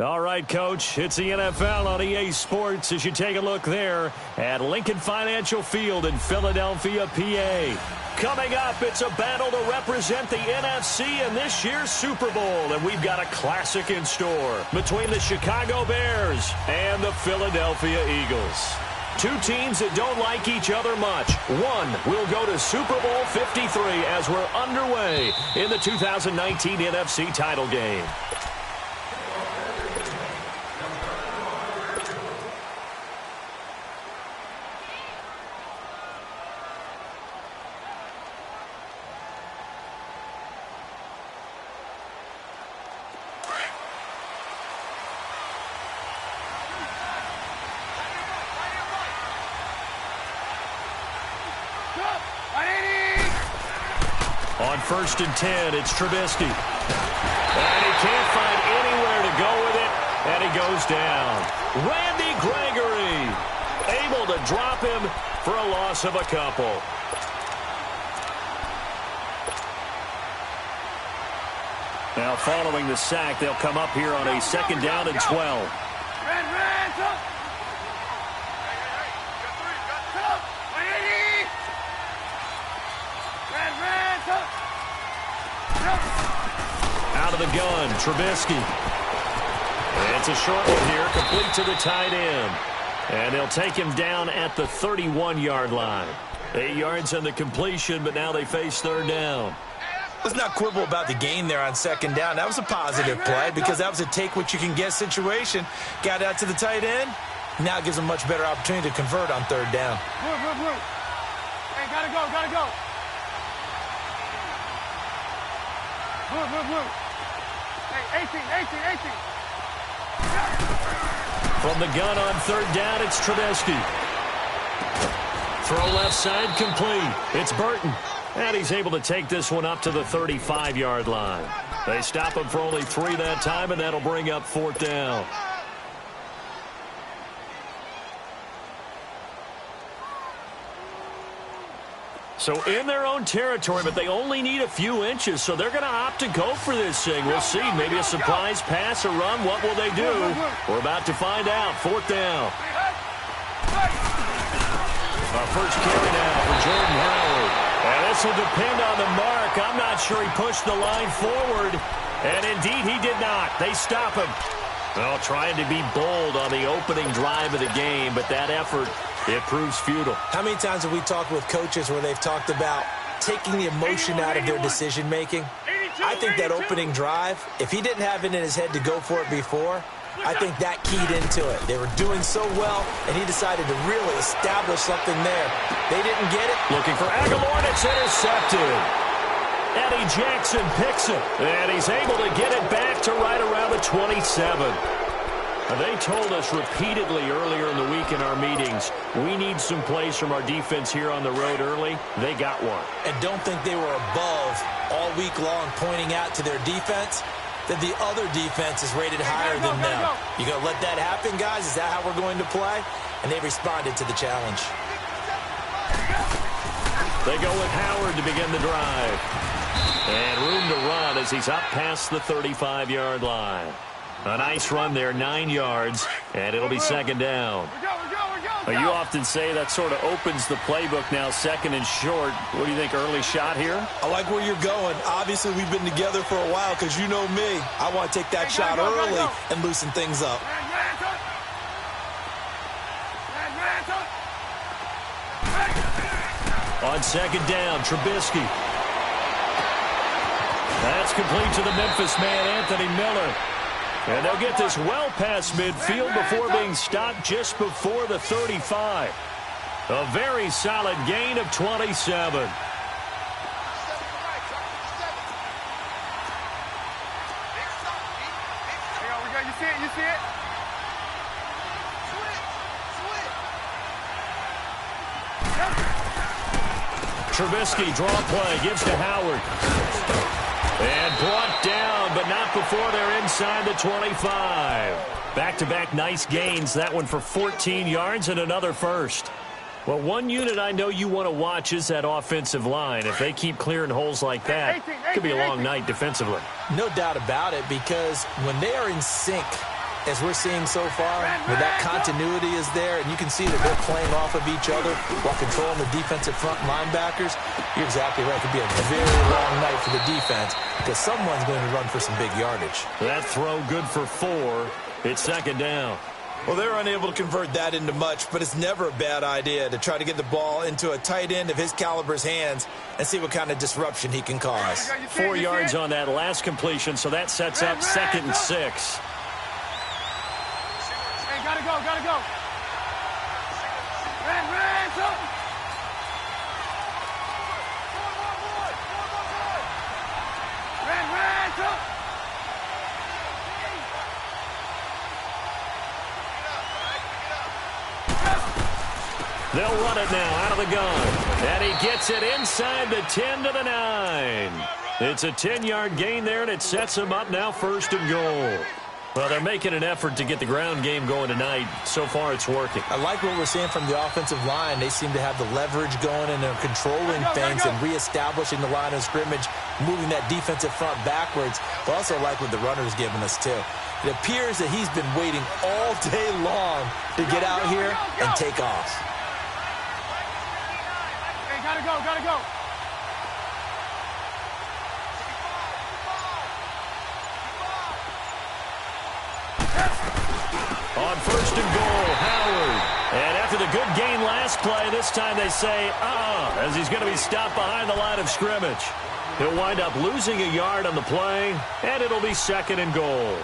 All right, Coach, it's the NFL on EA Sports as you take a look there at Lincoln Financial Field in Philadelphia, PA. Coming up, it's a battle to represent the NFC in this year's Super Bowl, and we've got a classic in store between the Chicago Bears and the Philadelphia Eagles. Two teams that don't like each other much. One will go to Super Bowl 53 as we're underway in the 2019 NFC title game. On 1st and 10, it's Trubisky. And he can't find anywhere to go with it, and he goes down. Randy Gregory able to drop him for a loss of a couple. Now following the sack, they'll come up here on a 2nd down and 12. Out of the gun, Trubisky. It's a short one here, complete to the tight end. And they'll take him down at the 31-yard line. 8 yards on the completion, but now they face 3rd down. Let's not quibble about the gain there on 2nd down. That was a positive play because that was a take-what-you-can-get situation. Got out to the tight end. Now it gives them a much better opportunity to convert on 3rd down. Hey, gotta go, gotta go. Hey, 18. From the gun on 3rd down, it's Trubisky. Throw left side complete. It's Burton. And he's able to take this one up to the 35-yard line. They stop him for only 3 that time, and that'll bring up 4th down. So in their own territory, but they only need a few inches, so they're going to opt to go for this thing. We'll see. Maybe a surprise pass or run. What will they do? We're about to find out. 4th down. Our first carry now for Jordan Howard. And this will depend on the mark. I'm not sure he pushed the line forward. And indeed, he did not. They stop him. Well, trying to be bold on the opening drive of the game, but that effort, it proves futile. How many times have we talked with coaches where they've talked about taking the emotion out of their decision-making? I think that opening drive, if he didn't have it in his head to go for it before, I think that keyed into it. They were doing so well, and he decided to really establish something there. They didn't get it. Looking for Aguilar, and it's intercepted. Eddie Jackson picks it, and he's able to get it back to right around the 27. They told us repeatedly earlier in the week in our meetings, we need some plays from our defense here on the road early. They got one. And don't think they were above all week long pointing out to their defense that the other defense is rated higher than them. You going to let that happen, guys? Is that how we're going to play? And they responded to the challenge. They go with Howard to begin the drive. And room to run as he's up past the 35-yard line. A nice run there, 9 yards, and it'll be 2nd down. You often say that sort of opens the playbook now, 2nd and short. What do you think, early shot here? I like where you're going. Obviously, we've been together for a while because you know me. I want to take that shot early and loosen things up. On 2nd down, Trubisky. That's complete to the Memphis man, Anthony Miller. And they'll get this well past midfield before being stopped just before the 35. A very solid gain of 27. You see it? Trubisky, draw play, gives to Howard. And brought down, but not before they're inside the 25. Back-to-back nice gains. That one for 14 yards and another first. Well, one unit I know you want to watch is that offensive line. If they keep clearing holes like that, it could be a long night defensively. No doubt about it, because when they are in sync as we're seeing so far, where that continuity is there, and you can see that they're playing off of each other while controlling the defensive front linebackers, you're exactly right. It could be a very long night for the defense because someone's going to run for some big yardage. That throw good for 4. It's second down. Well, they're unable to convert that into much, but it's never a bad idea to try to get the ball into a tight end of his caliber's hands and see what kind of disruption he can cause. 4 yards on that last completion, so that sets up 2nd and 6. Hey, gotta go, gotta go. Ran, something. Ran, something. They'll run it now out of the gun. And he gets it inside the 10 to the 9. It's a 10-yard gain there, and it sets him up now 1st and goal. Well, they're making an effort to get the ground game going tonight. So far, it's working. I like what we're seeing from the offensive line. They seem to have the leverage going, and they're controlling things and reestablishing the line of scrimmage, moving that defensive front backwards. But also like what the runner's giving us, too. It appears that he's been waiting all day long to get out here and take off. Hey, gotta go. On 1st and goal, Howard. And after the good gain last play, this time they say, as he's going to be stopped behind the line of scrimmage. He'll wind up losing a yard on the play, and it'll be 2nd and goal.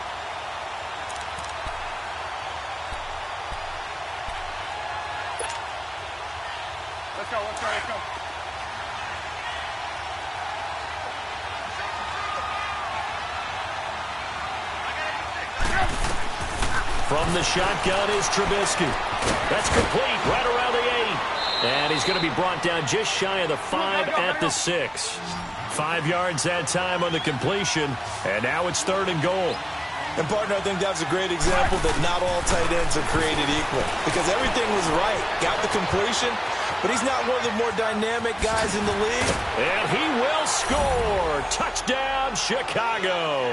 Let's go. From the shotgun is Trubisky. That's complete right around the 8. And he's going to be brought down just shy of the 5 at the 6. 5 yards that time on the completion. And now it's 3rd and goal. And, partner, I think that's a great example that not all tight ends are created equal. Because everything was right. Got the completion, but he's not one of the more dynamic guys in the league. And he will score. Touchdown, Chicago.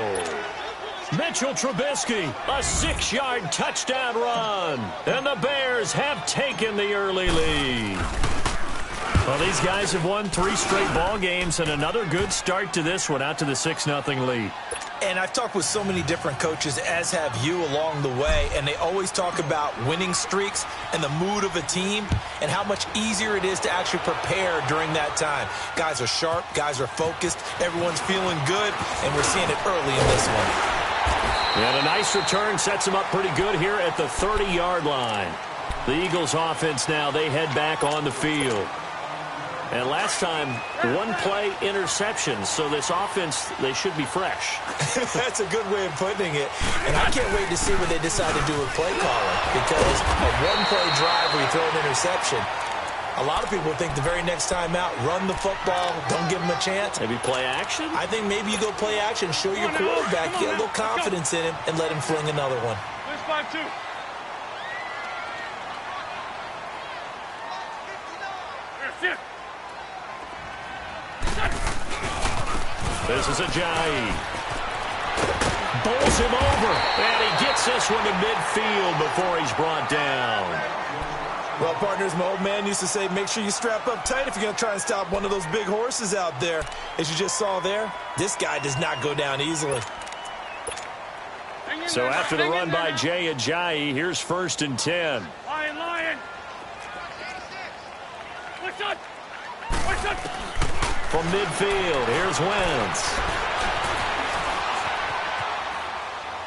Mitchell Trubisky, a 6-yard touchdown run. And the Bears have taken the early lead. Well, these guys have won 3 straight ball games and another good start to this one out to the 6-0 lead. And I've talked with so many different coaches, as have you, along the way, and they always talk about winning streaks and the mood of a team and how much easier it is to actually prepare during that time. Guys are sharp, guys are focused, everyone's feeling good, and we're seeing it early in this one. And a nice return sets him up pretty good here at the 30-yard line. The Eagles offense now, they head back on the field. And last time, 1-play interception. So this offense, they should be fresh. That's a good way of putting it. And I can't wait to see what they decide to do with play calling. Because a 1-play drive where you throw an interception, a lot of people think the very next time out, run the football, don't give him a chance. Maybe play action? I think maybe you go play action, show your quarterback, get a little confidence in him, and let him fling another one. There's 5-2. This is Ajayi. Bowls him over, and he gets this one to midfield before he's brought down. Well, partners, my old man used to say, make sure you strap up tight if you're going to try and stop one of those big horses out there. As you just saw there, this guy does not go down easily. So after the run by Jay Ajayi, here's 1st and 10. Lion. From midfield, here's Wentz.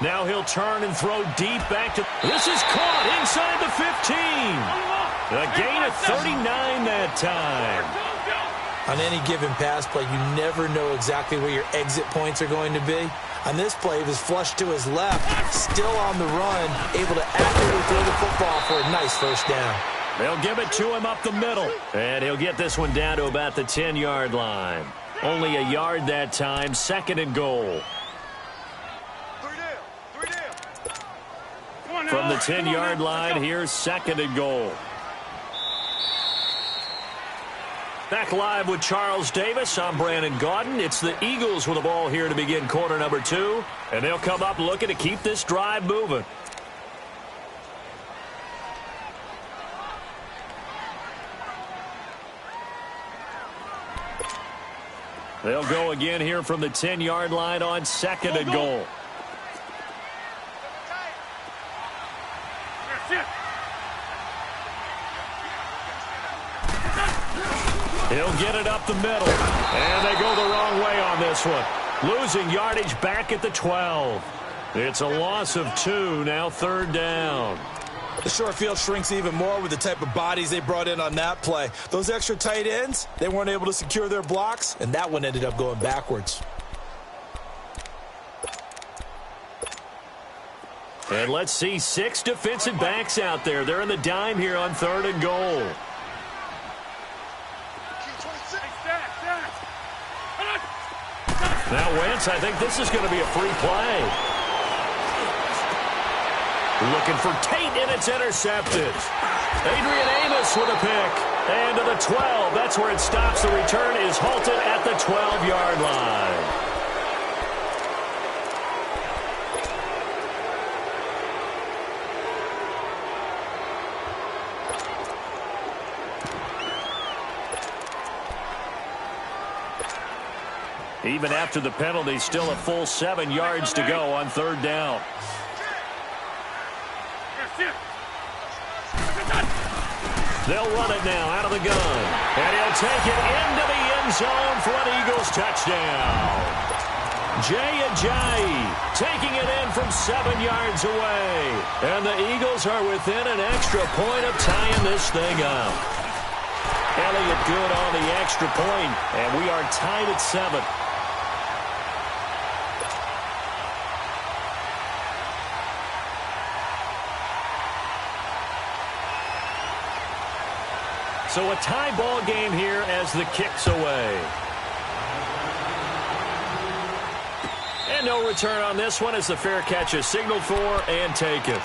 Now he'll turn and throw deep back to... This is caught inside the 15. A gain of 39 that time. On any given pass play, you never know exactly where your exit points are going to be. On this play, he was flushed to his left, still on the run, able to accurately throw the football for a nice 1st down. They'll give it to him up the middle. And he'll get this one down to about the 10-yard line. Only a yard that time, 2nd and goal. From the 10-yard line, here's 2nd and goal. Back live with Charles Davis. I'm Brandon Gaudin. It's the Eagles with the ball here to begin quarter number 2. And they'll come up looking to keep this drive moving. They'll go again here from the 10-yard line on 2nd and goal. He'll get it up the middle. And they go the wrong way on this one. Losing yardage back at the 12. It's a loss of 2, now 3rd down. The short field shrinks even more with the type of bodies they brought in on that play. Those extra tight ends, they weren't able to secure their blocks, and that one ended up going backwards. And let's see 6 defensive backs out there. They're in the dime here on 3rd and goal. Now Wentz, I think this is going to be a free play. Looking for Tate, and it's intercepted. Adrian Amos with a pick. And to the 12. That's where it stops. The return is halted at the 12-yard line. Even after the penalty, still a full 7 yards to go on 3rd down. They'll run it now out of the gun. And he'll take it into the end zone for an Eagles touchdown. Jay Ajayi taking it in from 7 yards away. And the Eagles are within an extra point of tying this thing up. Elliott good on the extra point, and we are tied at 7. So a tie ball game here as the kick's away. And no return on this one as the fair catch is signaled for and taken.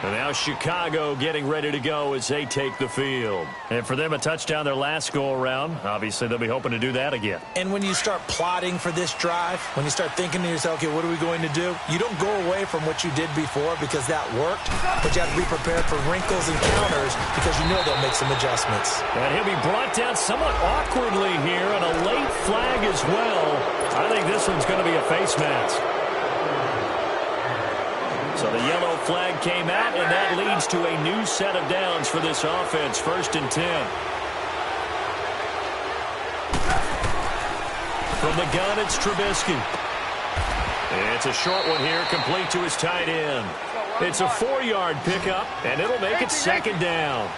And now Chicago getting ready to go as they take the field. And for them, a touchdown their last go-around. Obviously, they'll be hoping to do that again. And when you start plotting for this drive, when you start thinking to yourself, okay, what are we going to do? You don't go away from what you did before because that worked, but you have to be prepared for wrinkles and counters because you know they'll make some adjustments. And he'll be brought down somewhat awkwardly here, and a late flag as well. I think this one's going to be a face mask. So the yellow flag came out, and that leads to a new set of downs for this offense. 1st and 10. From the gun, it's Trubisky. It's a short one here, complete to his tight end. It's a 4-yard pickup, and it'll make it 2nd down.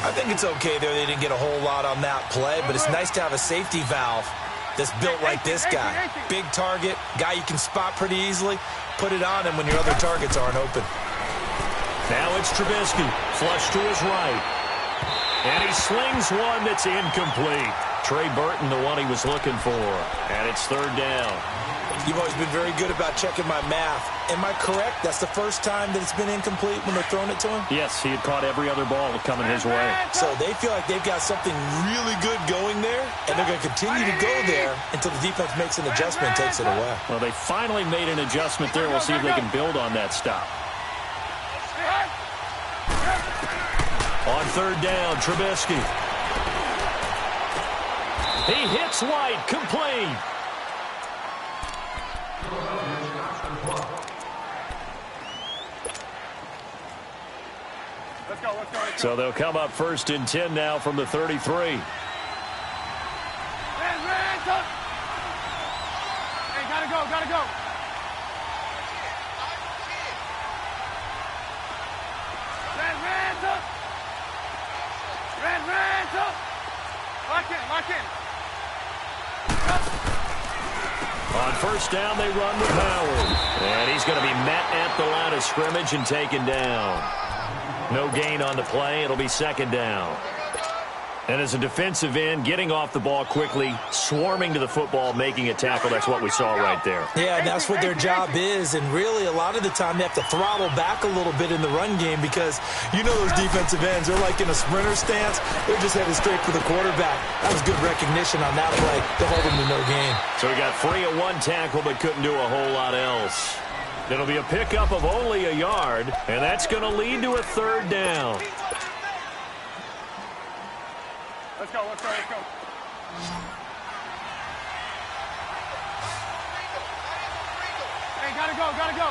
I think it's okay there. They didn't get a whole lot on that play, but it's nice to have a safety valve that's built like this guy. Big target, guy you can spot pretty easily. Put it on him when your other targets aren't open. Now it's Trubisky, flush to his right. And he slings one that's incomplete. Trey Burton, the one he was looking for. And it's 3rd down. You've always been very good about checking my math. Am I correct? That's the first time that it's been incomplete when they're throwing it to him? Yes, he had caught every other ball coming his way. So they feel like they've got something really good going there, and they're going to continue to go there until the defense makes an adjustment and takes it away. Well, they finally made an adjustment there. We'll see if they can build on that stop. On 3rd down, Trubisky. He hits White, complete. So they'll come up 1st and 10 now from the 33. Hey, gotta go, gotta go. Red. Lock in. On 1st down, they run with Howard. And he's going to be met at the line of scrimmage and taken down. No gain on the play. It'll be 2nd down. And as a defensive end, getting off the ball quickly, swarming to the football, making a tackle, that's what we saw right there. Yeah, and that's what their job is. And really, a lot of the time, they have to throttle back a little bit in the run game because you know those defensive ends, they're like in a sprinter stance. They're just headed straight for the quarterback. That was good recognition on that play to hold them to no gain. So he got free of one tackle but couldn't do a whole lot else. It'll be a pickup of only a yard, and that's going to lead to a 3rd down. Let's go. go, gotta go.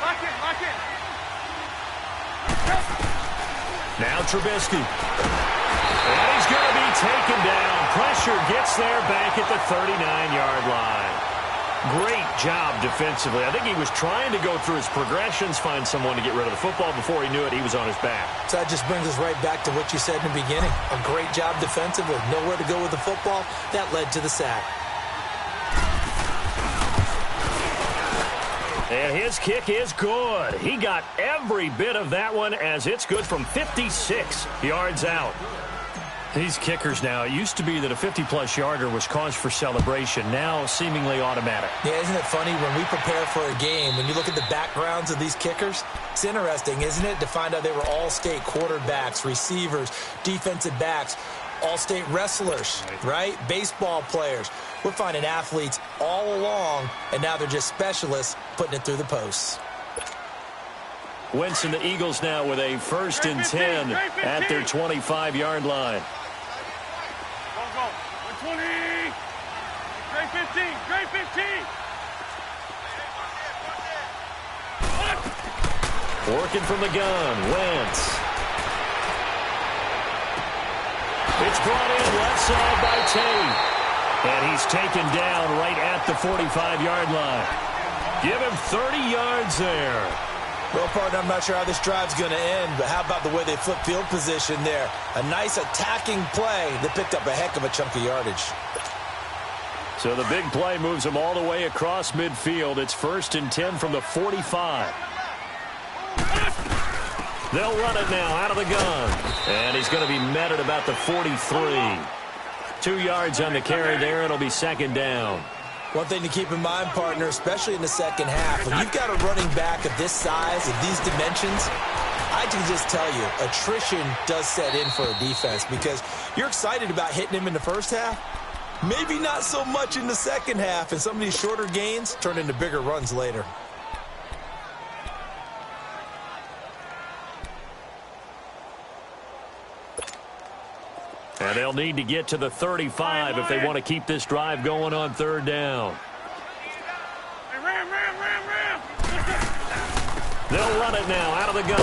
Lock in, lock in. Now Trubisky. And he's going to be taken down. Pressure gets there back at the 39-yard line. Great job defensively. I think he was trying to go through his progressions, find someone to get rid of the football. Before he knew it, he was on his back. So that just brings us right back to what you said in the beginning. A great job defensively. Nowhere to go with the football. That led to the sack. And his kick is good. He got every bit of that one as it's good from 56 yards out. These kickers now, it used to be that a 50-plus yarder was cause for celebration. Now seemingly automatic. Yeah, isn't it funny when we prepare for a game, when you look at the backgrounds of these kickers, it's interesting, isn't it, to find out they were all-state quarterbacks, receivers, defensive backs, all-state wrestlers, right? Baseball players. We're finding athletes all along, and now they're just specialists putting it through the posts. Wentz and the Eagles now with a 1st and 10 at their 25-yard line. Go, go. 120. Great 15, great 15. Working from the gun, Wentz. It's brought in left side by Tate. And he's taken down right at the 45-yard line. Give him 30 yards there. Well, partner, I'm not sure how this drive's going to end, but how about the way they flip field position there? A nice attacking play that picked up a heck of a chunk of yardage. So the big play moves them all the way across midfield. It's 1st and 10 from the 45. They'll run it now out of the gun. And he's going to be met at about the 43. 2 yards on the carry there. It'll be 2nd down. One thing to keep in mind, partner, especially in the second half, when you've got a running back of this size, of these dimensions, I can just tell you, attrition does set in for a defense because you're excited about hitting him in the first half. Maybe not so much in the second half, and some of these shorter gains turn into bigger runs later. And they'll need to get to the 35 if they want to keep this drive going on 3rd down. Ram. They'll run it now out of the gun.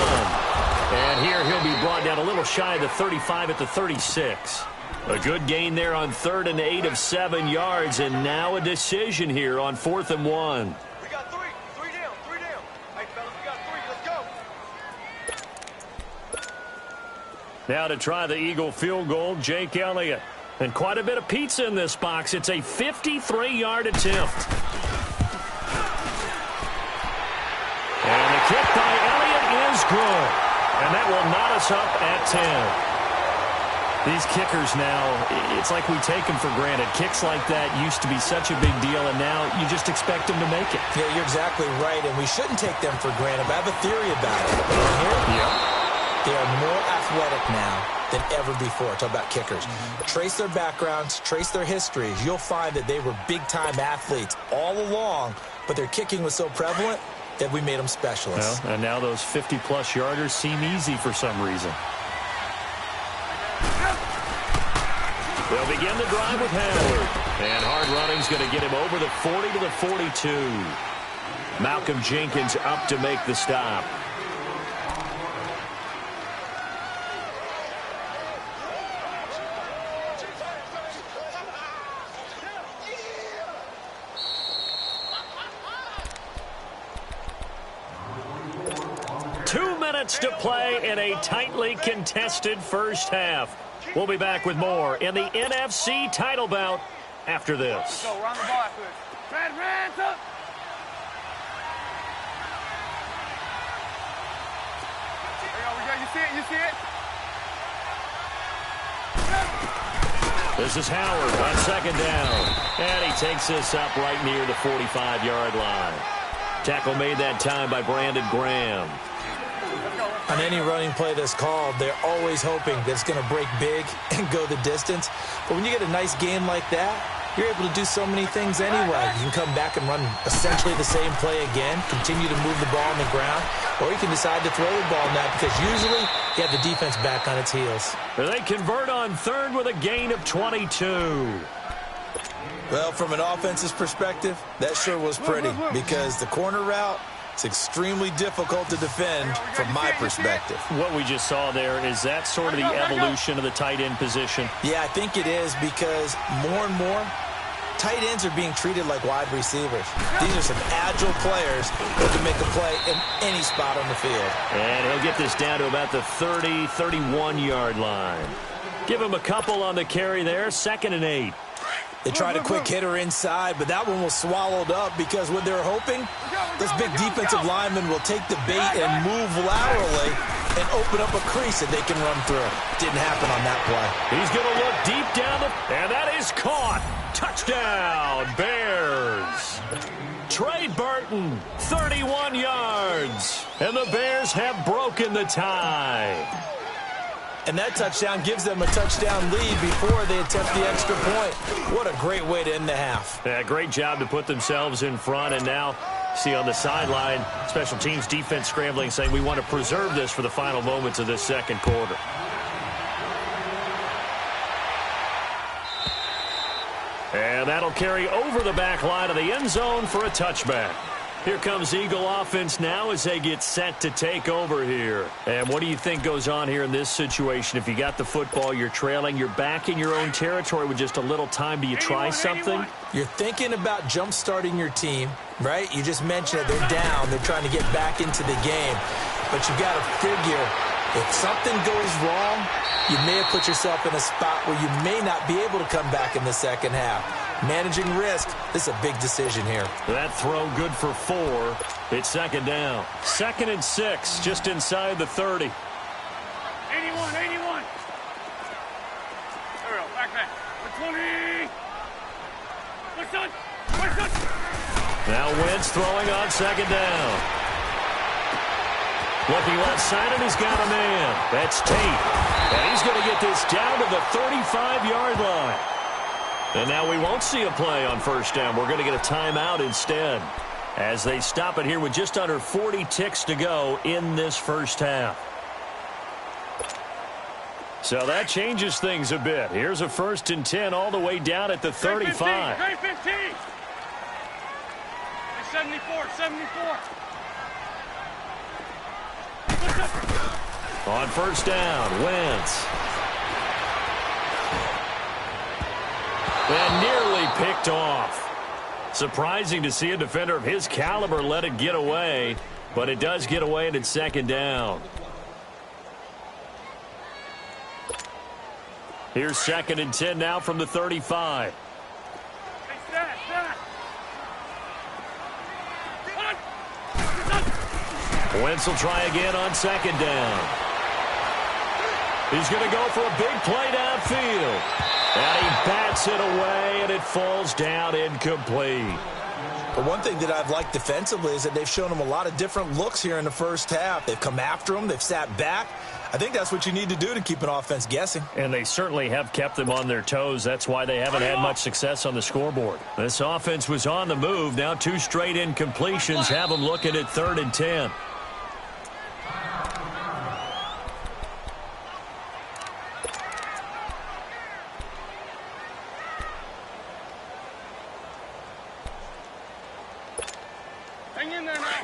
And here he'll be brought down a little shy of the 35 at the 36. A good gain there on 3rd and 8 of 7 yards. And now a decision here on 4th and 1. We got 3 down. Hey, fellas, we got 3. Let's go. Now to try the Eagle field goal, Jake Elliott. And quite a bit of pizza in this box. It's a 53-yard attempt. And the kick by Elliott is good. And that will knot us up at 10. These kickers now, it's like we take them for granted. Kicks like that used to be such a big deal, and now you just expect them to make it. Yeah, you're exactly right, and we shouldn't take them for granted. But I have a theory about it. You want to hear it? Yeah. They are more athletic now than ever before. Talk about kickers. Trace their backgrounds, trace their histories. You'll find that they were big-time athletes all along, but their kicking was so prevalent that we made them specialists. Well, and now those 50-plus yarders seem easy for some reason. They'll begin the drive with Howard. And hard running's going to get him over the 40 to the 42. Malcolm Jenkins up to make the stop. To play in a tightly contested first half. We'll be back with more in the NFC title bout after this. Go, run the ball after this. Red, up. There you go, you see it? This is Howard on 2nd down. And he takes this up right near the 45-yard line. Tackle made that time by Brandon Graham. On any running play that's called, they're always hoping that it's going to break big and go the distance. But when you get a nice game like that, you're able to do so many things anyway. You can come back and run essentially the same play again, continue to move the ball on the ground, or you can decide to throw the ball now because usually you have the defense back on its heels. They convert on 3rd with a gain of 22. Well, from an offensive perspective, that sure was pretty because the corner route, it's extremely difficult to defend from my perspective. What we just saw there, is that sort of the evolution of the tight end position? Yeah, I think it is because more and more, tight ends are being treated like wide receivers. These are some agile players who can make a play in any spot on the field. And he'll get this down to about the 30, 31-yard line. Give him a couple on the carry there, 2nd and 8. They tried a quick hitter inside, but that one was swallowed up because what they're hoping, this big defensive lineman will take the bait and move laterally and open up a crease that they can run through. Didn't happen on that play. He's going to look deep down, and that is caught. Touchdown, Bears. Trey Burton, 31 yards. And the Bears have broken the tie. And that touchdown gives them a touchdown lead before they attempt the extra point. What a great way to end the half. Yeah, great job to put themselves in front. And now, see on the sideline, special teams defense scrambling, saying we want to preserve this for the final moments of this second quarter. And that'll carry over the back line of the end zone for a touchback. Here comes Eagle offense now as they get set to take over here. And what do you think goes on here in this situation? If you got the football, you're trailing, you're back in your own territory with just a little time. Do you try something? You're thinking about jump-starting your team, right? You just mentioned it. They're down. They're trying to get back into the game. But you've got to figure, if something goes wrong, you may have put yourself in a spot where you may not be able to come back in the second half. Managing risk, this is a big decision here. That throw good for 4. It's 2nd down. 2nd and 6, just inside the 30. 81. There we go. Back. 20. What's Now Wentz throwing on 2nd down. Looking left side, and he's got a man. That's Tate. And he's going to get this down to the 35-yard line. And now we won't see a play on 1st down. We're going to get a timeout instead as they stop it here with just under 40 ticks to go in this first half. So that changes things a bit. Here's a 1st and 10 all the way down at the 35. 15. 74. On 1st down, Wentz. And nearly picked off. Surprising to see a defender of his caliber let it get away, but it does get away and it's 2nd down. Here's 2nd and 10 now from the 35. Wentz will try again on 2nd down. He's going to go for a big play downfield. And he bats it away, and it falls down incomplete. But one thing that I've liked defensively is that they've shown him a lot of different looks here in the first half. They've come after him. They've sat back. I think that's what you need to do to keep an offense guessing. And they certainly have kept them on their toes. That's why they haven't had much success on the scoreboard. This offense was on the move. Now 2 straight incompletions have them looking at 3rd and 10.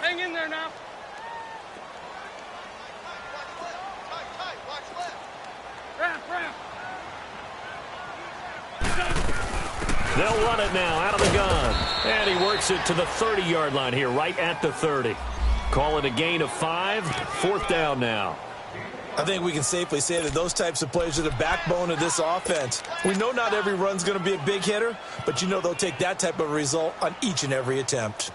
Hang in there now. Watch left. Ramp. They'll run it now out of the gun. And he works it to the 30-yard line here, right at the 30. Call it a gain of 5. 4th down now. I think we can safely say that those types of plays are the backbone of this offense. We know not every run's going to be a big hitter, but you know they'll take that type of result on each and every attempt.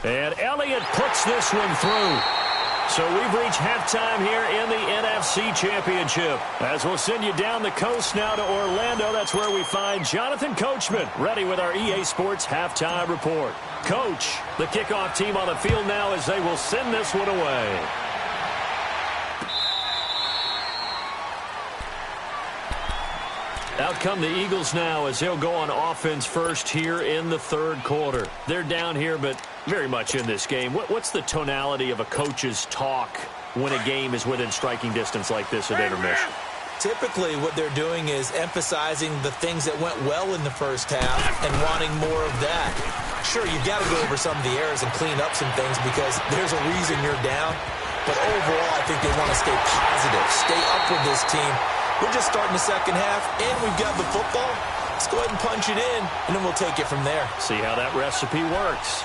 And Elliott puts this one through. So we've reached halftime here in the NFC Championship. As we'll send you down the coast now to Orlando, that's where we find Jonathan Coachman ready with our EA Sports Halftime Report. Coach, the kickoff team on the field now as they will send this one away. Out come the Eagles now as they'll go on offense first here in the 3rd quarter. They're down here, but very much in this game. What's the tonality of a coach's talk when a game is within striking distance like this at intermission? Typically, what they're doing is emphasizing the things that went well in the first half and wanting more of that. Sure, you've got to go over some of the errors and clean up some things because there's a reason you're down. But overall, I think they want to stay positive, stay up with this team. We're just starting the second half, and we've got the football. Let's go ahead and punch it in, and then we'll take it from there. See how that recipe works.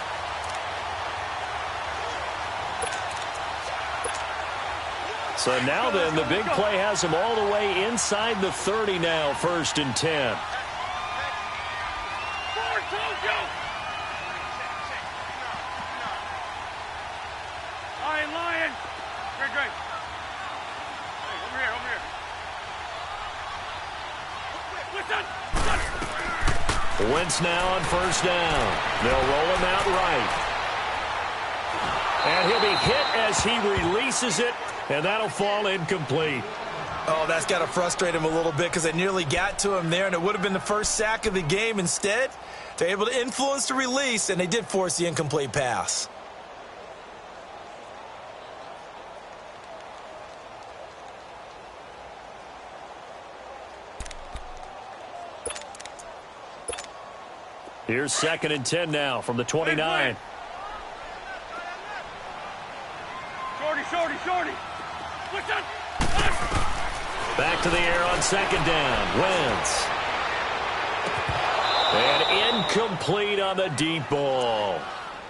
So now then, the big play has him all the way inside the 30 now, 1st and 10. Lion. Great. Hey, over here. Wentz now on 1st down. They'll roll him out right. And he'll be hit as he releases it, and that'll fall incomplete. Oh, that's got to frustrate him a little bit because they nearly got to him there, and it would have been the first sack of the game. Instead, they're able to influence the release, and they did force the incomplete pass. Here's 2nd and 10 now from the 29. Shorty. Back to the air on 2nd down. Wentz. And incomplete on the deep ball.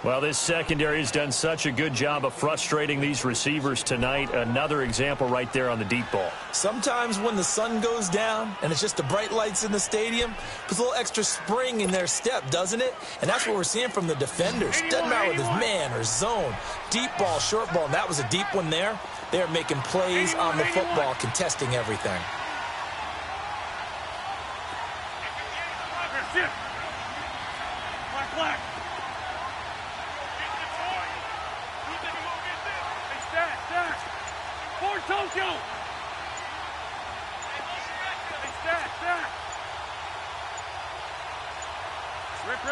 Well, this secondary has done such a good job of frustrating these receivers tonight. Another example right there on the deep ball. Sometimes when the sun goes down and it's just the bright lights in the stadium, puts a little extra spring in their step, doesn't it? And that's what we're seeing from the defenders. Doesn't matter whether it's man or zone, deep ball, short ball, and that was a deep one there. They're making plays on the football, contesting everything. Black. Stack. Ford Tokyo. Stack. Rip.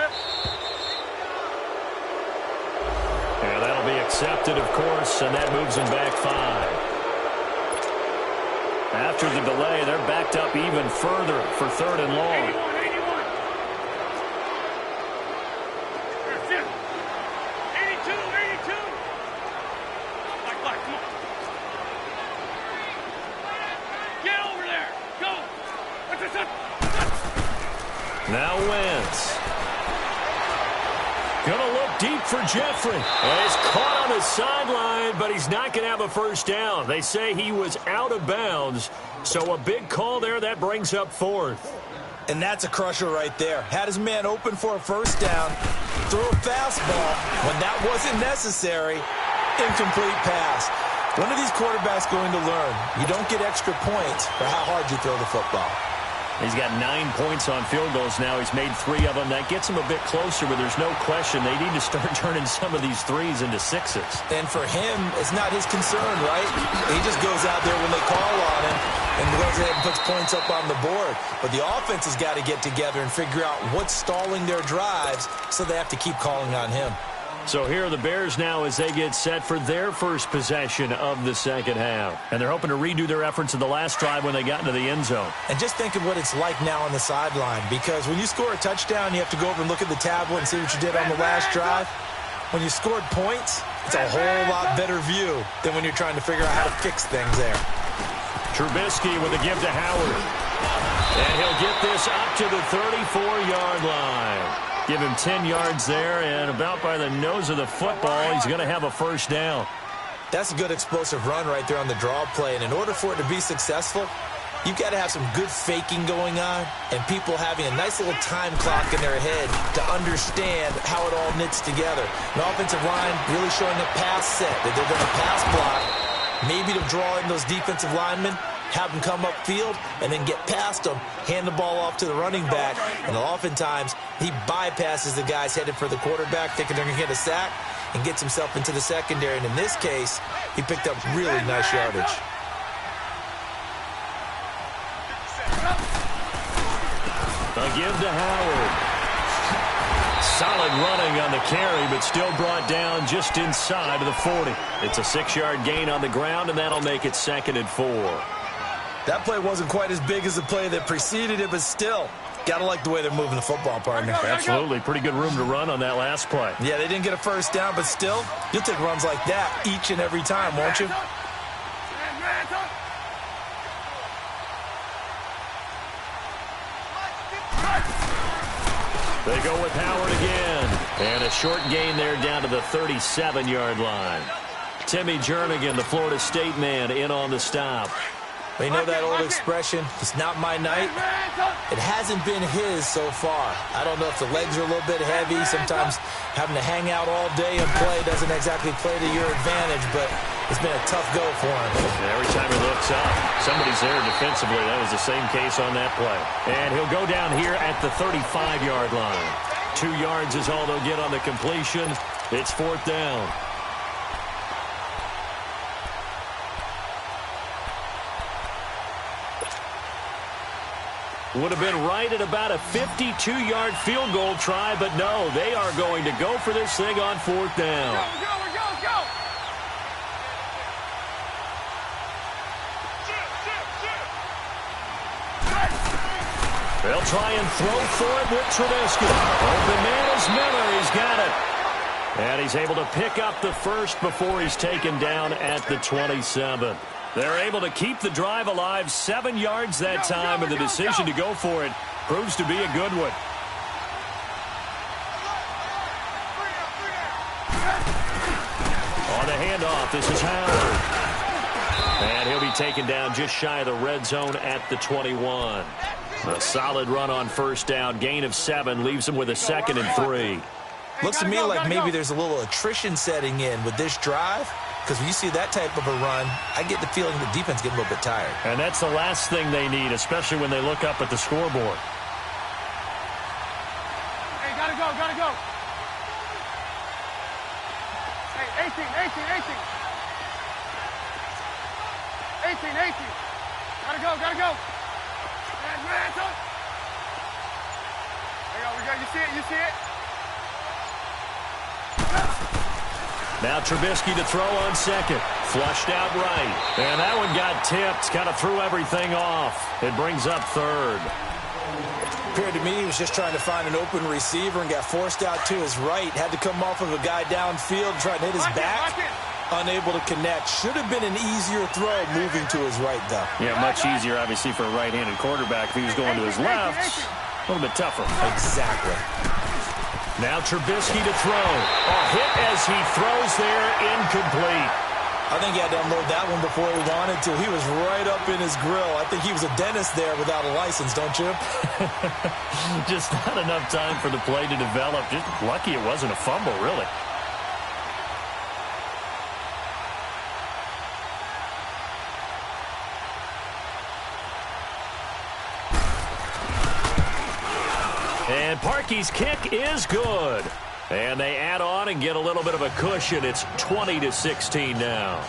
Yeah, that'll be accepted, of course, and that moves them back 5. After the delay, they're backed up even further for 3rd and long. 82. Black, come on. Get over there. Go. What's this up? Now Wentz. Gonna look deep for Jeffrey. And he's caught on the sideline, but he's not going to have a 1st down. They say he was out of bounds, so a big call there. That brings up 4th. And that's a crusher right there. Had his man open for a 1st down, threw a fastball when that wasn't necessary. Incomplete pass. When are these quarterbacks going to learn? You don't get extra points for how hard you throw the football. He's got 9 points on field goals now. He's made 3 of them. That gets him a bit closer, but there's no question they need to start turning some of these 3s into 6s. And for him, it's not his concern, right? He just goes out there when they call on him and goes ahead and puts points up on the board. But the offense has got to get together and figure out what's stalling their drives, so they have to keep calling on him. So here are the Bears now as they get set for their first possession of the second half. And they're hoping to redo their efforts in the last drive when they got into the end zone. And just think of what it's like now on the sideline, because when you score a touchdown, you have to go over and look at the tablet and see what you did on the last drive. When you scored points, it's a whole lot better view than when you're trying to figure out how to fix things there. Trubisky with a give to Howard. And he'll get this up to the 34-yard line. Give him 10 yards there, and about by the nose of the football, he's going to have a 1st down. That's a good explosive run right there on the draw play, and in order for it to be successful, you've got to have some good faking going on and people having a nice little time clock in their head to understand how it all knits together. An offensive line really showing a pass set, that they're going to pass block, maybe to draw in those defensive linemen, have them come upfield, and then get past them, hand the ball off to the running back, and oftentimes he bypasses the guys headed for the quarterback, thinking they're going to get a sack, and gets himself into the secondary. And in this case, he picked up really nice yardage. A give to Howard. Solid running on the carry, but still brought down just inside of the 40. It's a 6-yard gain on the ground, and that'll make it 2nd and 4. That play wasn't quite as big as the play that preceded it, but still, gotta like the way they're moving the football, partner. Absolutely. Pretty good room to run on that last play. Yeah, they didn't get a first down, but still, you'll take runs like that each and every time, won't you? They go with Howard again. And a short gain there down to the 37-yard line. Timmy Jernigan, the Florida State man, in on the stop. Well, you know that old expression, it's not my night? It hasn't been his so far. I don't know if the legs are a little bit heavy. Sometimes having to hang out all day and play doesn't exactly play to your advantage, but it's been a tough go for him. And every time he looks up, somebody's there defensively. That was the same case on that play. And he'll go down here at the 35-yard line. 2 yards is all they'll get on the completion. It's 4th down. Would have been right at about a 52-yard field goal try, but no, they are going to go for this thing on 4th down. Go. They'll try and throw for it with Trubisky. Open man is Miller. He's got it. And he's able to pick up the first before he's taken down at the 27. They're able to keep the drive alive, 7 yards that time, and the decision to go for it proves to be a good one. On the handoff, this is Howard. And he'll be taken down just shy of the red zone at the 21. A solid run on 1st down, gain of 7, leaves him with a 2nd and 3. Looks to me like maybe there's a little attrition setting in with this drive. Because when you see that type of a run, I get the feeling the defense getting a little bit tired. And that's the last thing they need, especially when they look up at the scoreboard. Hey, gotta go. Hey, 18. 18. Gotta go. Man, there we go. You see it? Now Trubisky to throw on 2nd. Flushed out right. And that one got tipped. Kind of threw everything off. It brings up 3rd. Appeared to me he was just trying to find an open receiver and got forced out to his right. Had to come off of a guy downfield, trying to hit his back. Unable to connect. Should have been an easier throw moving to his right, though. Yeah, much easier, obviously, for a right-handed quarterback. If he was going to his left, a little bit tougher. Exactly. Now Trubisky to throw. A hit as he throws there, incomplete. I think he had to unload that one before he wanted to. He was right up in his grill. I think he was a dentist there without a license, don't you? Just not enough time for the play to develop. Just lucky it wasn't a fumble, really. And Parkey's kick is good. And they add on and get a little bit of a cushion. It's 20-16 now.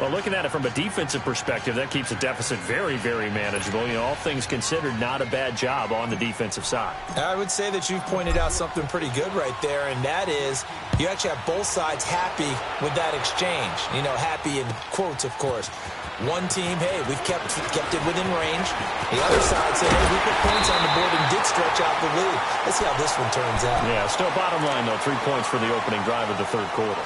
Well, looking at it from a defensive perspective, that keeps the deficit very, very manageable. You know, all things considered, not a bad job on the defensive side. I would say that you've pointed out something pretty good right there, and that is you actually have both sides happy with that exchange. You know, happy in quotes, of course. One team, hey, we've kept it within range. The other side said, hey, we put points on the board and did stretch out the lead. Let's see how this one turns out. Yeah, still bottom line, though, 3 points for the opening drive of the 3rd quarter.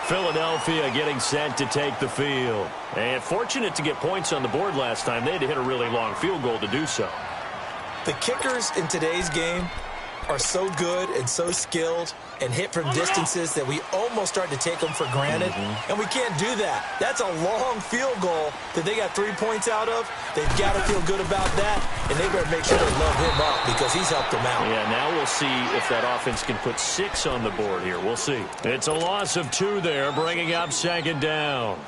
Philadelphia getting set to take the field. And fortunate to get points on the board last time. They had to hit a really long field goal to do so. The kickers in today's game are so good and so skilled and hit from distances that we almost start to take them for granted. And we can't do that. That's a long field goal that they got 3 points out of. They've got to feel good about that, and they better make sure they load him up because he's helped them out. Yeah, now we'll see if that offense can put 6 on the board here. We'll see. It's a loss of 2 there, bringing up 2nd down.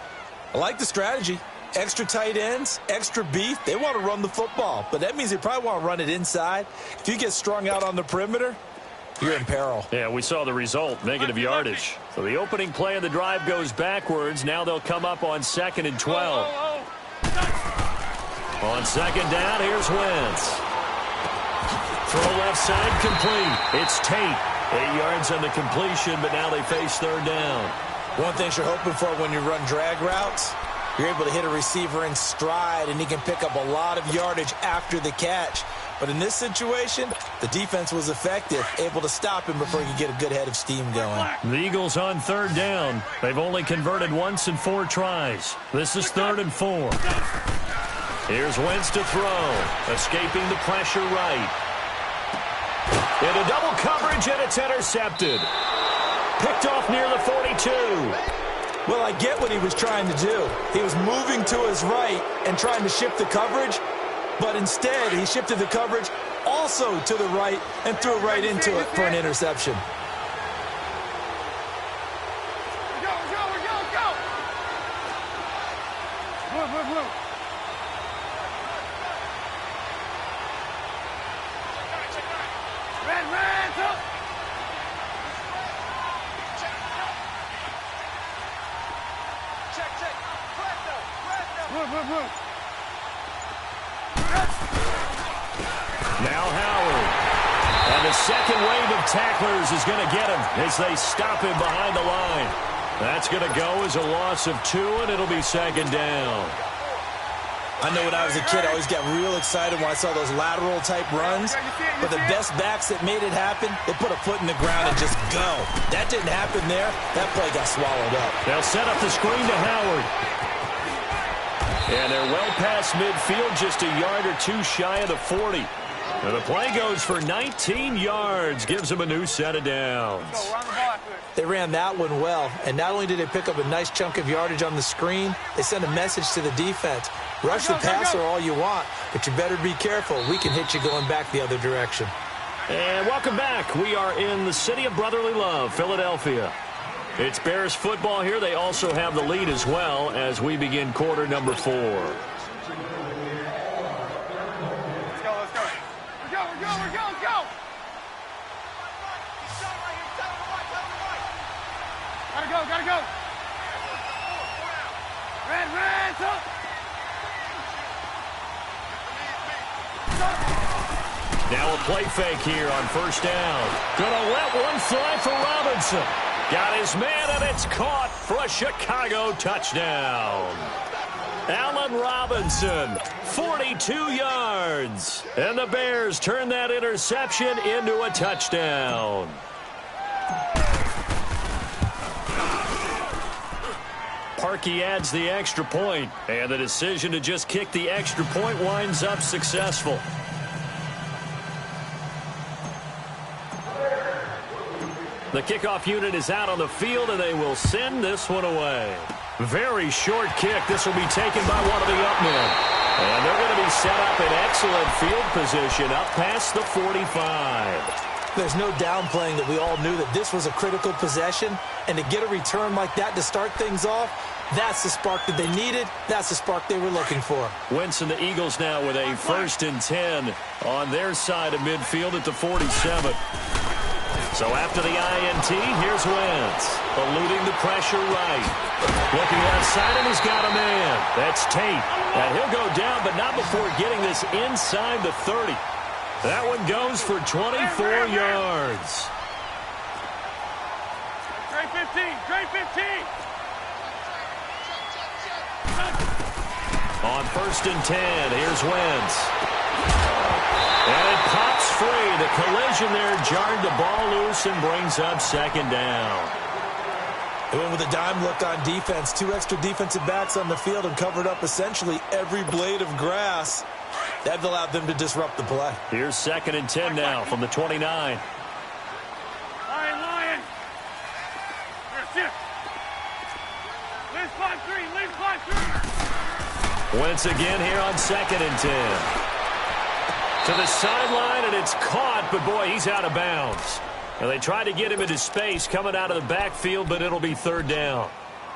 I like the strategy. Extra tight ends, extra beef. They want to run the football, but that means they probably want to run it inside. If you get strung out on the perimeter, you're in peril. Yeah, we saw the result, negative yardage. So the opening play of the drive goes backwards. Now they'll come up on 2nd and 12. On 2nd down, here's Wentz. Throw left side complete. It's Tate. 8 yards on the completion, but now they face third down. One thing you're hoping for when you run drag routes, you're able to hit a receiver in stride, and he can pick up a lot of yardage after the catch. But in this situation, the defense was effective, able to stop him before he could get a good head of steam going. The Eagles on third down. They've only converted once in 4 tries. This is 3rd and 4. Here's Wentz to throw, escaping the pressure right. Into double coverage, and it's intercepted. Picked off near the 42. Well, I get what he was trying to do. He was moving to his right and trying to shift the coverage, but instead he shifted the coverage also to the right and threw right into it for an interception. Go! Blue. Red, up! Check. Blue. Now Howard. And the second wave of tacklers is going to get him as they stop him behind the line. That's going to go as a loss of 2, and it'll be 2nd down. I know when I was a kid, I always got real excited when I saw those lateral-type runs. But the best backs that made it happen, they put a foot in the ground and just go. That didn't happen there. That play got swallowed up. They'll set up the screen to Howard. And they're well past midfield, just a yard or 2 shy of the 40. And the play goes for 19 yards, gives them a new set of downs. They ran that one well, and not only did they pick up a nice chunk of yardage on the screen, they sent a message to the defense. Rush the passer all you want, but you better be careful. We can hit you going back the other direction. And welcome back. We are in the city of brotherly love, Philadelphia. It's Bears football here. They also have the lead as well as we begin quarter number 4. Let's go! Gotta go! Red, up! Now a play fake here on first down. Gonna let one fly for Robinson. Got his man, and it's caught for a Chicago touchdown. Allen Robinson, 42 yards. And the Bears turn that interception into a touchdown. Parkey adds the extra point, and the decision to just kick the extra point winds up successful. The kickoff unit is out on the field, and they will send this one away. Very short kick. This will be taken by one of the up men. And they're going to be set up in excellent field position up past the 45. There's no downplaying that we all knew that this was a critical possession, and to get a return like that to start things off, that's the spark that they needed. That's the spark they were looking for. Wentz and the Eagles now with a 1st and 10 on their side of midfield at the 47. So after the INT, here's Wentz, eluding the pressure right. Looking outside, and he's got a man. That's Tate. And he'll go down, but not before getting this inside the 30. That one goes for 24 yards. Great 15. On 1st and 10, here's Wentz. And it pops free. The collision there jarred the ball loose and brings up 2nd down. They went with a dime look on defense. 2 extra defensive backs on the field and covered up essentially every blade of grass. That allowed them to disrupt the play. Here's 2nd and 10 now from the 29. Lion. Here, Lead 5-3. Wentz again here on 2nd and 10. To the sideline, and it's caught, but boy, he's out of bounds. And they tried to get him into space coming out of the backfield, but it'll be 3rd down.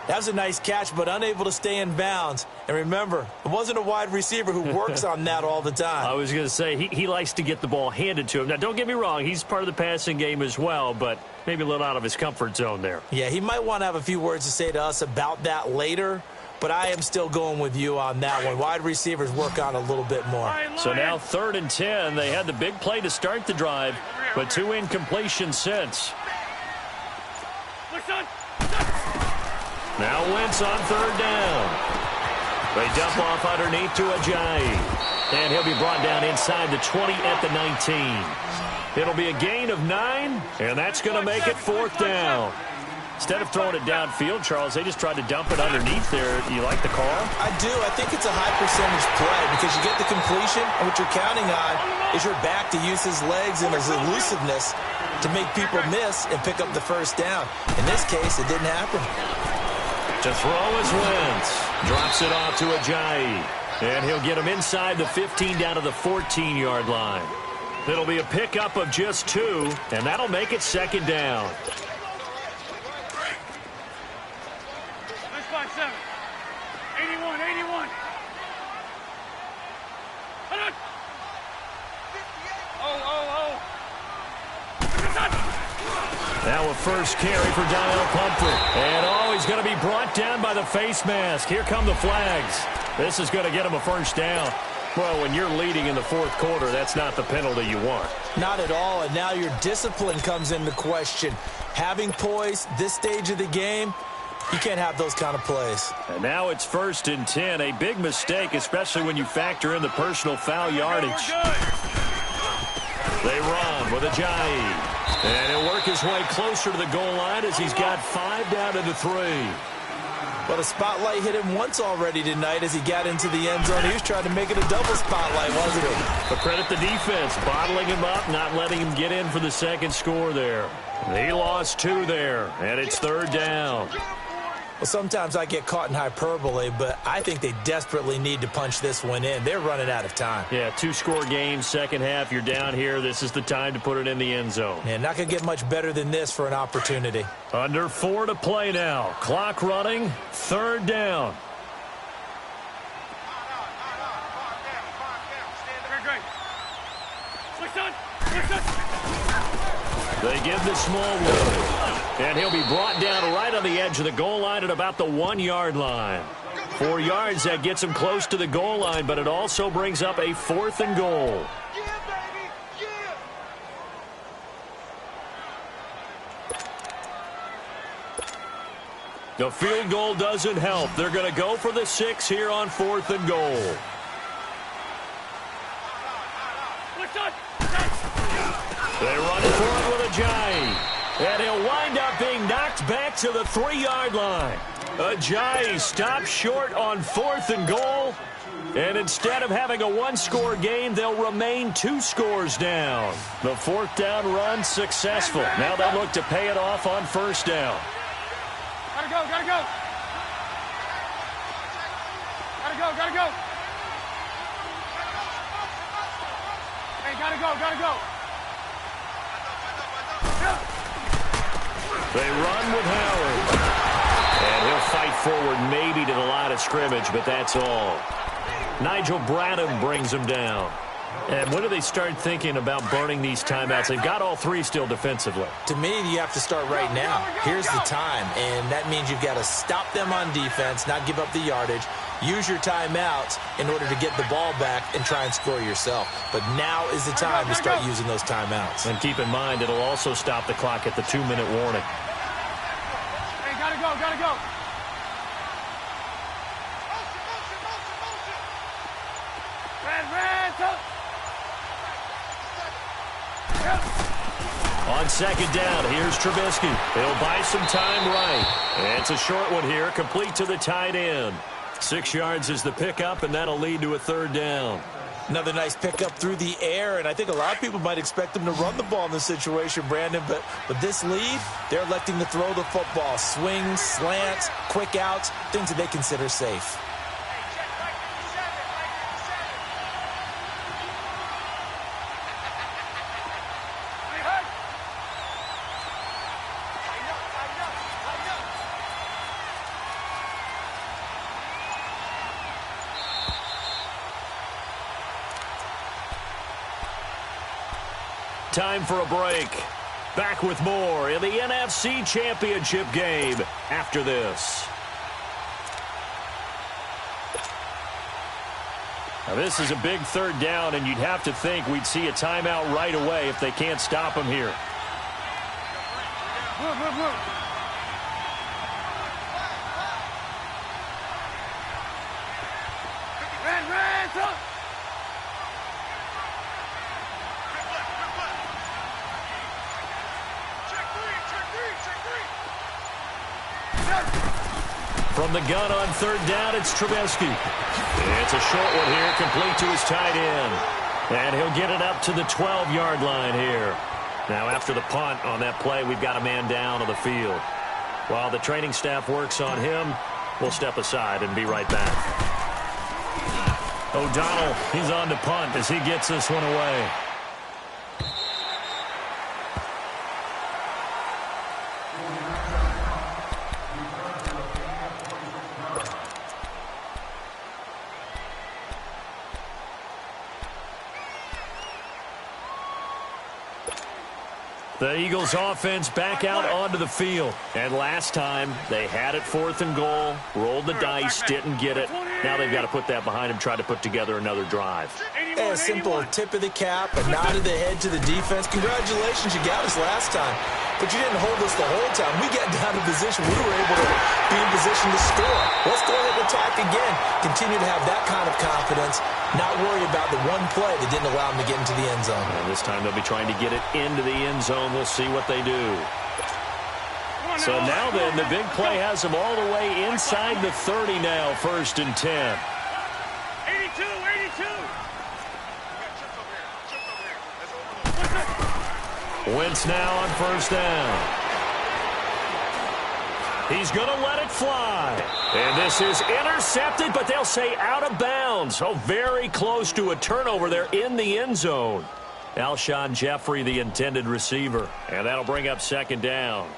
That was a nice catch, but unable to stay in bounds. And remember, it wasn't a wide receiver who works on that all the time. I was going to say, he likes to get the ball handed to him. Now, don't get me wrong, he's part of the passing game as well, but maybe a little out of his comfort zone there. Yeah, he might want to have a few words to say to us about that later, but I am still going with you on that one. Wide receivers work on a little bit more. So now 3rd and 10. They had the big play to start the drive. but 2 incompletions since. Now Wentz on 3rd down. They dump off underneath to Ajayi. And he'll be brought down inside the 20 at the 19. It'll be a gain of 9, and that's going to make it 4th down. Instead of throwing it downfield, Charles, they just tried to dump it underneath there. You like the call? I do. I think it's a high percentage play because you get the completion, and what you're counting on is your back to use his legs and his elusiveness to make people miss and pick up the 1st down. In this case, it didn't happen. To throw is Wentz. Drops it off to Ajayi. And he'll get him inside the 15 down to the 14-yard line. It'll be a pickup of just 2, and that'll make it 2nd down. 81. Now a first carry for Donnell Pumphrey. And he's going to be brought down by the face mask. Here come the flags. This is going to get him a 1st down. Well, when you're leading in the 4th quarter, that's not the penalty you want. Not at all, and now your discipline comes into question. Having poise this stage of the game, you can't have those kind of plays. And now it's 1st and 10. A big mistake, especially when you factor in the personal foul yardage. They run with Ajayi. And he'll work his way closer to the goal line as he's got 5 down to the 3. But a spotlight hit him once already tonight as he got into the end zone. He was trying to make it a double spotlight, wasn't he? But credit the defense, bottling him up, not letting him get in for the 2nd score there. He lost 2 there, and it's 3rd down. Well, sometimes I get caught in hyperbole, but I think they desperately need to punch this one in. They're running out of time. Yeah, 2-score game, 2nd half. You're down here. This is the time to put it in the end zone. Yeah, not going to get much better than this for an opportunity. Under 4 to play now. Clock running. 3rd down. They give the small one. And he'll be brought down right on the edge of the goal line at about the 1-yard line. 4 yards, that gets him close to the goal line, but it also brings up a 4th and goal. The field goal doesn't help. They're going to go for the 6 here on 4th and goal. They run for it with Ajayi. And he'll wind up being knocked back to the 3-yard line. Ajayi stops short on 4th and goal. And instead of having a 1-score game, they'll remain 2 scores down. The 4th down run successful. Now they look to pay it off on 1st down. Gotta go. Hey, gotta go. They run with Howard. And he'll fight forward maybe to the line of scrimmage, but that's all. Nigel Bradham brings him down. And when do they start thinking about burning these timeouts? They've got all 3 still defensively. To me, you have to start right now. Here's the time, and that means you've got to stop them on defense, not give up the yardage, use your timeouts in order to get the ball back and try and score yourself. But now is the time to start using those timeouts. And keep in mind, it'll also stop the clock at the 2-minute warning. Hey, gotta go. On 2nd down, here's Trubisky. He'll buy some time right. And it's a short one here, complete to the tight end. 6 yards is the pickup, and that'll lead to a 3rd down. Another nice pickup through the air, and I think a lot of people might expect them to run the ball in this situation, Brandon, but with this lead, they're electing to throw the football. Swings, slants, quick outs, things that they consider safe. Time for a break. Back with more in the NFC Championship game after this. Now, this is a big third down, and you'd have to think we'd see a timeout right away if they can't stop him here. From the gun on third down, it's Trubisky. It's a short one here, complete to his tight end. And he'll get it up to the 12-yard line here. Now, after the punt on that play, we've got a man down on the field. While the training staff works on him, we'll step aside and be right back. O'Donnell, he's on to punt as he gets this one away. The Eagles offense back out onto the field. And last time, they had it 4th and goal, rolled the dice, didn't get it. Now they've got to put that behind them, try to put together another drive. A simple tip of the cap, a nod of the head to the defense. Congratulations, you got us last time. But you didn't hold us the whole time. We got down to position. We were able to be in position to score. Let's go ahead and attack again. Continue to have that kind of confidence. Not worry about the one play that didn't allow them to get into the end zone. And this time they'll be trying to get it into the end zone. We'll see what they do. So now then, the big play has them all the way inside the 30 now, 1st and 10. 82, 82. Wentz now on 1st down. He's going to let it fly. And this is intercepted, but they'll say out of bounds. Oh, very close to a turnover there in the end zone. Alshon Jeffrey, the intended receiver. And that'll bring up 2nd down.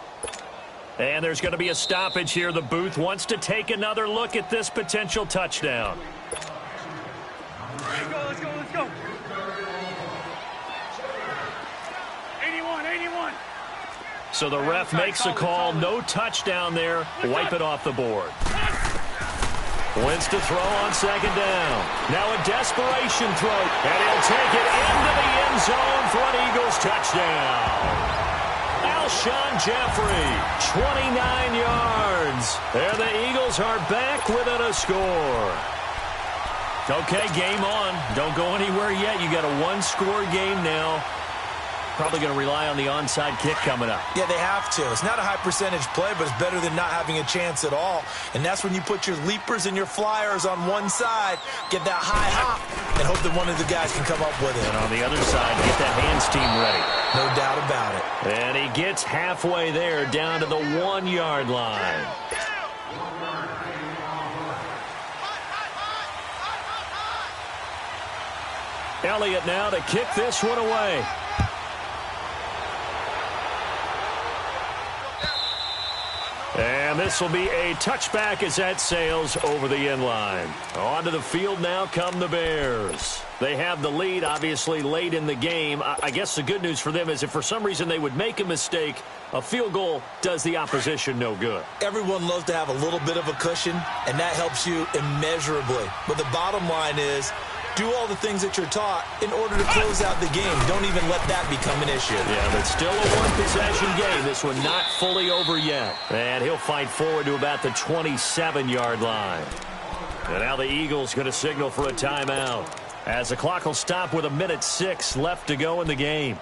And there's going to be a stoppage here. The booth wants to take another look at this potential touchdown. Let's go, let's go, let's go. 81, 81. So the ref makes a call. No touchdown there. Wipe it off the board. Wentz to throw on 2nd down. Now a desperation throw. And he'll take it into the end zone for an Eagles touchdown. Alshon Jeffrey, 29 yards. And the Eagles are back within a score. Okay, game on. Don't go anywhere yet. You got a one-score game now. Probably going to rely on the onside kick coming up. Yeah, they have to. It's not a high percentage play, but it's better than not having a chance at all. And that's when you put your leapers and your flyers on one side, get that high hop, and hope that one of the guys can come up with it. And on the other side, get that hands team ready. No doubt about it. And he gets halfway there down to the 1-yard line. Elliott now to kick this one away. And this will be a touchback as that sails over the end line. Onto the field now come the Bears. They have the lead, obviously, late in the game. I guess the good news for them is if for some reason they would make a mistake, a field goal does the opposition no good. Everyone loves to have a little bit of a cushion, and that helps you immeasurably. But the bottom line is, do all the things that you're taught in order to close out the game. Don't even let that become an issue. Yeah, but still a one-possession game. This one not fully over yet. And he'll fight forward to about the 27-yard line. And now the Eagles going to signal for a timeout, as the clock will stop with 1:06 left to go in the game.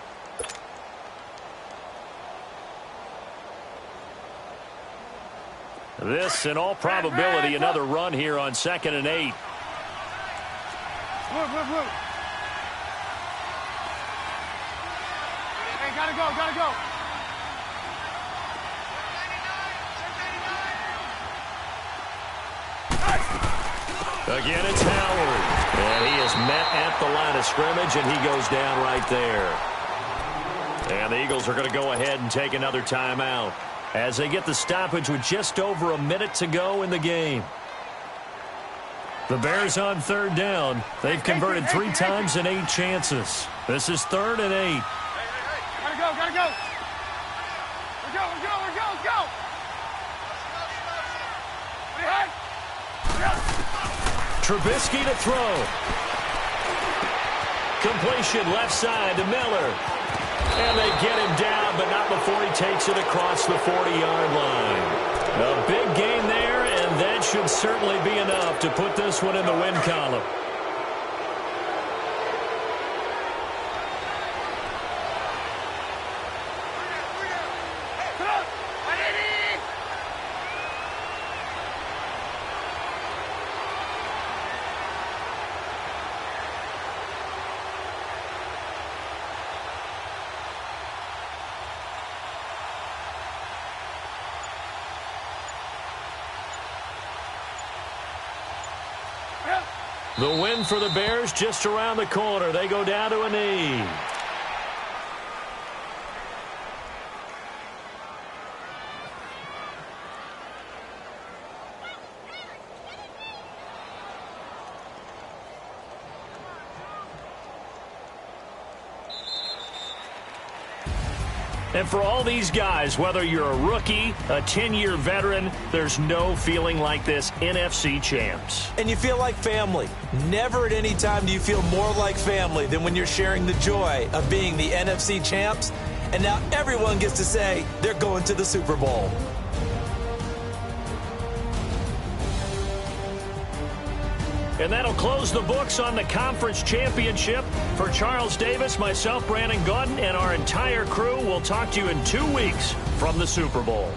This, in all probability, another run here on 2nd and 8. Move. Hey, gotta go. Again, it's Howard. And he is met at the line of scrimmage, and he goes down right there. And the Eagles are going to go ahead and take another timeout as they get the stoppage with just over 1 minute to go in the game. The Bears on 3rd down. They've converted 3 times in 8 chances. This is 3rd and 8. Gotta go. Let's go. Trubisky to throw. Completion left side to Miller. And they get him down, but not before he takes it across the 40-yard line. A big gain there, and that should certainly be enough to put this one in the win column. The win for the Bears just around the corner. They go down to a knee. And for all these guys, whether you're a rookie, a 10-year veteran, there's no feeling like this NFC champs. And you feel like family. Never at any time do you feel more like family than when you're sharing the joy of being the NFC champs. And now everyone gets to say they're going to the Super Bowl. And that'll close the books on the conference championship. For Charles Davis, myself, Brandon Gaudin, and our entire crew, we'll talk to you in 2 weeks from the Super Bowl.